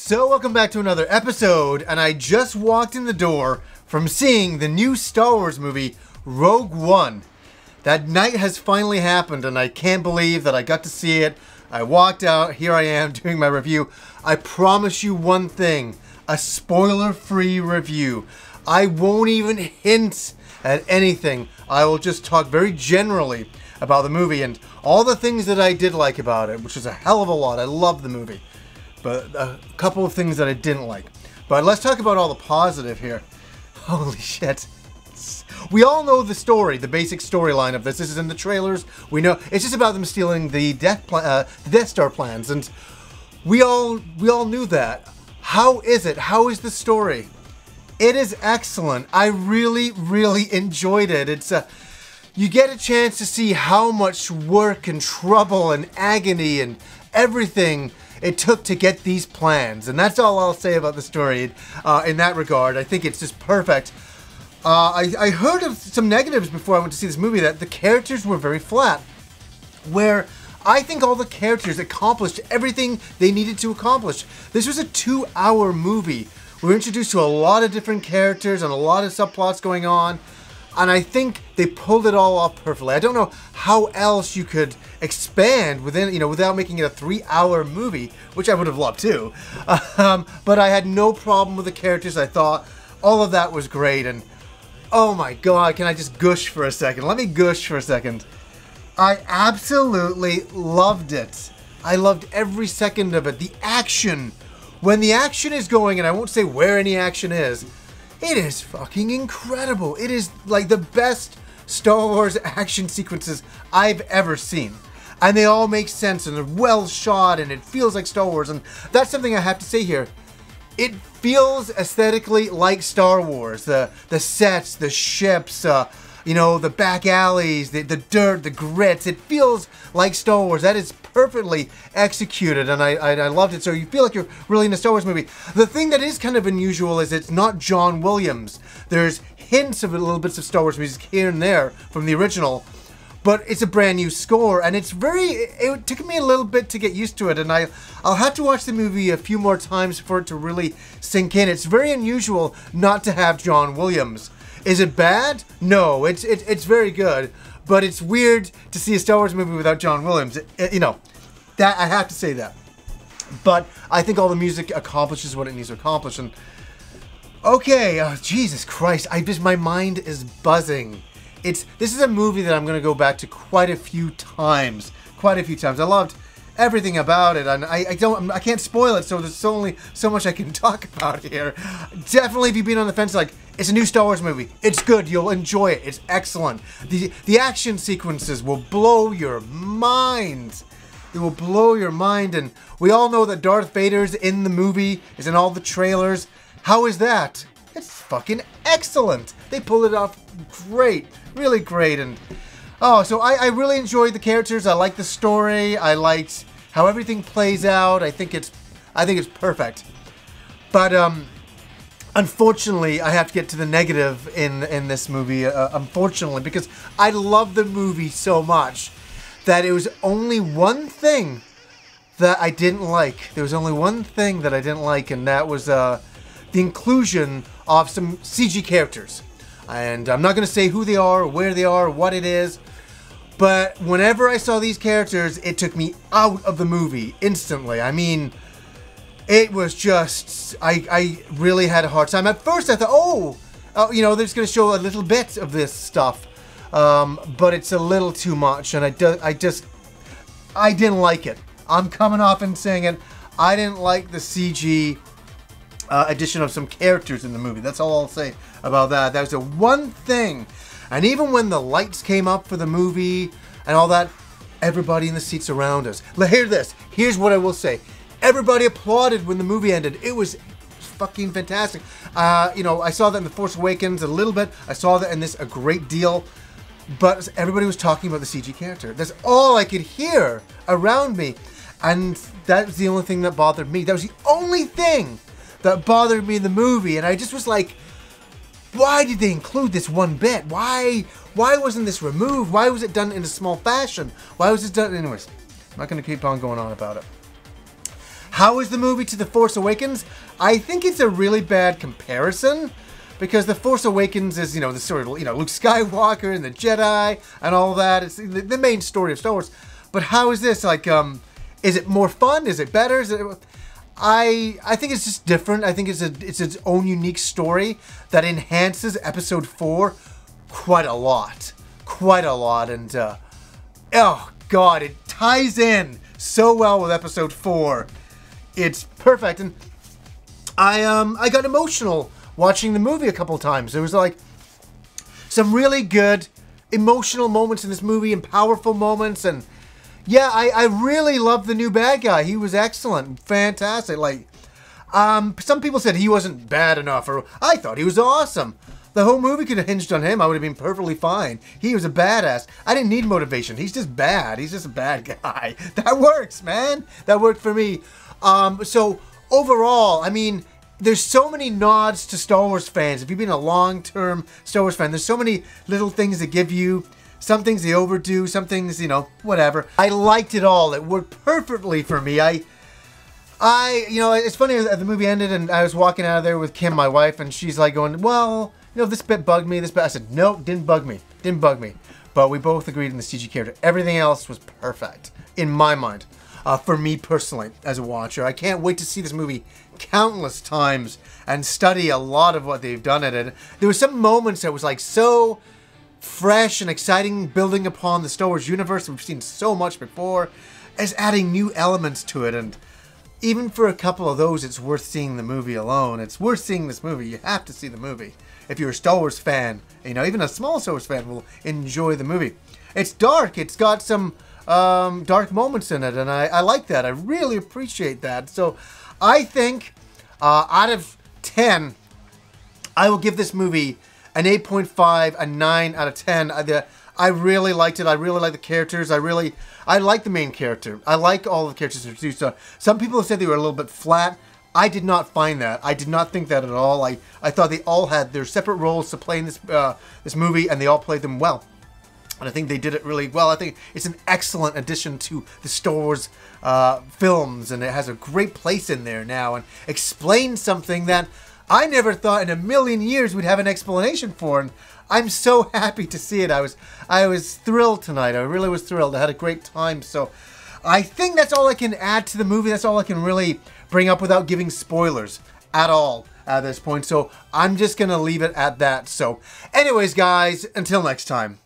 So welcome back to another episode, and I just walked in the door from seeing the new Star Wars movie, Rogue One. That night has finally happened, and I can't believe that I got to see it. I walked out, here I am doing my review. I promise you one thing, a spoiler-free review. I won't even hint at anything. I will just talk very generally about the movie and all the things that I did like about it, which is a hell of a lot. I love the movie. But a couple of things that I didn't like. But let's talk about all the positive here. Holy shit. We all know the story, the basic storyline of this. This is in the trailers. We know it's just about them stealing the Death Star plans, and we all knew that. How is it? How is the story? It is excellent. I really enjoyed it. It's you get a chance to see how much work and trouble and agony and everything it took to get these plans, and that's all I'll say about the story in that regard. I think it's just perfect. I heard of some negatives before I went to see this movie, that the characters were very flat, where I think all the characters accomplished everything they needed to accomplish. This was a 2-hour movie. We were introduced to a lot of different characters and a lot of subplots going on, and I think they pulled it all off perfectly. I don't know how else you could expand within, without making it a 3-hour movie, which I would have loved too. But I had no problem with the characters. I thought all of that was great, and oh my god, can I just gush for a second? Let me gush for a second. I absolutely loved it. I loved every second of it. The action. When the action is going, and I won't say where any action is, it is fucking incredible. It is like the best Star Wars action sequences I've ever seen. And they all make sense, and they're well shot, and it feels like Star Wars. And that's something I have to say here. It feels aesthetically like Star Wars. The sets, the ships, the back alleys, the dirt, the grits. It feels like Star Wars. That is perfectly executed, and I loved it. So you feel like you're really in a Star Wars movie. The thing that is kind of unusual is it's not John Williams. There's hints of little bits of Star Wars music here and there from the original, but it's a brand new score, and it took me a little bit to get used to it, and I'll have to watch the movie a few more times for it to really sink in. It's very unusual not to have John Williams. Is it bad? No, it's very good, but it's weird to see a Star Wars movie without John Williams. That I have to say that. But I think all the music accomplishes what it needs to accomplish. And okay, Jesus Christ, my mind is buzzing. This is a movie that I'm going to go back to quite a few times. I loved everything about it, and I can't spoil it, so there's only so much I can talk about here. Definitely, if you've been on the fence, like, it's a new Star Wars movie. It's good. You'll enjoy it. It's excellent. The action sequences will blow your mind. It will blow your mind, and we all know that Darth Vader's in the movie, is in all the trailers. How is that? It's fucking excellent. They pulled it off great. Really great, and so I really enjoyed the characters. I liked the story. I liked how everything plays out. I think it's perfect. But unfortunately, I have to get to the negative in this movie. Unfortunately, because I love the movie so much that it was only one thing that I didn't like. There was only one thing that I didn't like, and that was the inclusion of some CG characters. And I'm not going to say who they are, where they are, what it is. But whenever I saw these characters, it took me out of the movie instantly. I mean, it was just, I really had a hard time. At first I thought, they're just going to show a little bit of this stuff. But it's a little too much, and I didn't like it. I'm coming off and saying it. I didn't like the CG addition of some characters in the movie. That's all I'll say about that. That was the one thing. And even when the lights came up for the movie and all that, everybody in the seats around us. Hear this. Here's what I will say. Everybody applauded when the movie ended. It was fucking fantastic. I saw that in The Force Awakens a little bit. I saw that in this a great deal. But everybody was talking about the CG character. That's all I could hear around me. And that was the only thing that bothered me. That was the only thing that bothered me in the movie. And I just was like, why did they include this one bit? Why wasn't this removed? Why was it done in a small fashion? Why was it done? Anyways, I'm not going to keep on going on about it. How is the movie to The Force Awakens? I think it's a really bad comparison, because The Force Awakens is, the sort of, Luke Skywalker and the Jedi and all that. It's the main story of Star Wars. But how is this? Like, is it more fun? Is it better? I think it's just different. I think it's its own unique story that enhances Episode 4 quite a lot. Quite a lot. And, oh, God, it ties in so well with Episode 4. It's perfect. And I got emotional watching the movie a couple times. There was like some really good emotional moments in this movie and powerful moments, and yeah, I really loved the new bad guy. He was excellent, fantastic. Like, some people said he wasn't bad enough, or I thought he was awesome. The whole movie could have hinged on him. I would have been perfectly fine. He was a badass. I didn't need motivation. He's just bad. He's just a bad guy. That works, man. That worked for me. So overall, I mean, there's so many nods to Star Wars fans. If you've been a long-term Star Wars fan, there's so many little things that give you. Some things they overdo, some things, whatever. I liked it all. It worked perfectly for me. It's funny, the movie ended and I was walking out of there with Kim, my wife, and she's like going, well, this bit bugged me, this bit. I said, no, didn't bug me. Didn't bug me. But we both agreed in the CG character. Everything else was perfect, in my mind. For me personally, as a watcher. I can't wait to see this movie countless times and study a lot of what they've done in it. There were some moments that was like so fresh and exciting, building upon the Star Wars universe we've seen so much before, as adding new elements to it. And even for a couple of those, it's worth seeing the movie alone. It's worth seeing this movie. You have to see the movie. If you're a Star Wars fan, even a small Star Wars fan will enjoy the movie. It's dark. It's got some dark moments in it, and I like that. I really appreciate that. So I think out of 10, I will give this movie an 8.5, a 9 out of 10. I really liked it. I really like the characters. I like the main character. I like all the characters too. So some people have said they were a little bit flat. I did not find that. I did not think that at all. I thought they all had their separate roles to play in this movie, and they all played them well. And I think they did it really well. I think it's an excellent addition to the Star Wars films, and it has a great place in there now, and explains something that I never thought in a million years we'd have an explanation for. And I'm so happy to see it. I was thrilled tonight. I really was thrilled. I had a great time. So I think that's all I can add to the movie. That's all I can really bring up without giving spoilers at all at this point. So I'm just going to leave it at that. So anyways, guys, until next time.